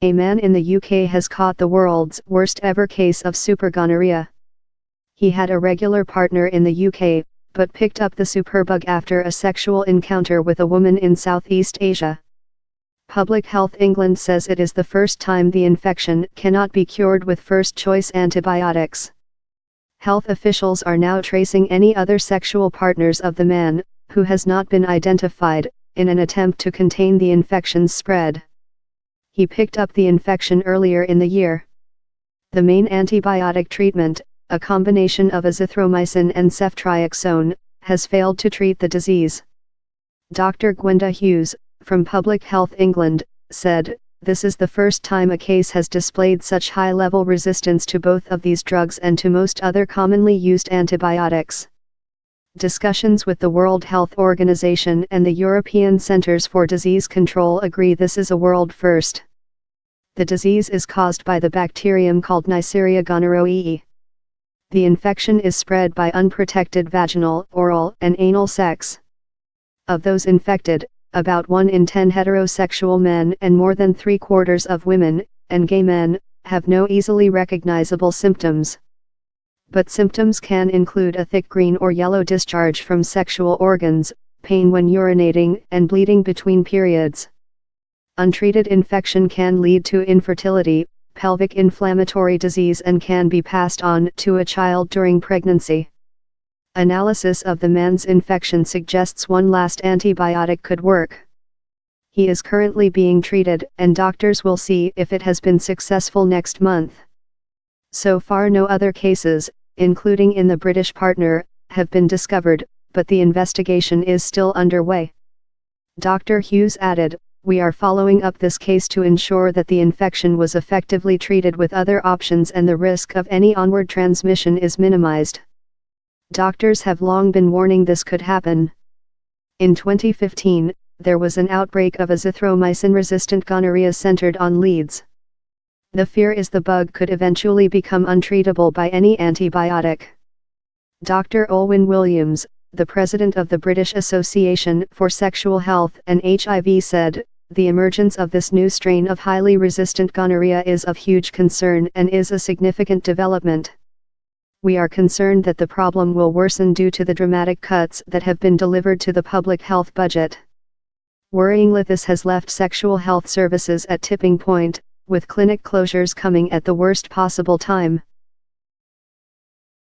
A man in the UK has caught the world's worst ever case of super-gonorrhea. He had a regular partner in the UK, but picked up the superbug after a sexual encounter with a woman in Southeast Asia. Public Health England says it is the first time the infection cannot be cured with first-choice antibiotics. Health officials are now tracing any other sexual partners of the man, who has not been identified, in an attempt to contain the infection's spread. He picked up the infection earlier in the year. The main antibiotic treatment, a combination of azithromycin and ceftriaxone, has failed to treat the disease. Dr. Gwenda Hughes, from Public Health England, said, "This is the first time a case has displayed such high-level resistance to both of these drugs and to most other commonly used antibiotics." Discussions with the World Health Organization and the European Centers for Disease Control agree this is a world first. The disease is caused by the bacterium called Neisseria gonorrhoeae. The infection is spread by unprotected vaginal, oral, and anal sex. Of those infected, about 1 in 10 heterosexual men and more than 3/4 of women, and gay men, have no easily recognizable symptoms. But symptoms can include a thick green or yellow discharge from sexual organs, pain when urinating, and bleeding between periods. Untreated infection can lead to infertility, pelvic inflammatory disease, and can be passed on to a child during pregnancy. Analysis of the man's infection suggests one last antibiotic could work. He is currently being treated, and doctors will see if it has been successful next month. So far no other cases, including in the British partner, have been discovered, but the investigation is still underway. Dr. Hughes added, "We are following up this case to ensure that the infection was effectively treated with other options and the risk of any onward transmission is minimized." Doctors have long been warning this could happen. In 2015, there was an outbreak of azithromycin-resistant gonorrhea centered on Leeds. The fear is the bug could eventually become untreatable by any antibiotic. Dr. Olwyn Williams, the president of the British Association for Sexual Health and HIV, said, "The emergence of this new strain of highly resistant gonorrhea is of huge concern and is a significant development. We are concerned that the problem will worsen due to the dramatic cuts that have been delivered to the public health budget." Worryingly, this has left sexual health services at tipping point, with clinic closures coming at the worst possible time.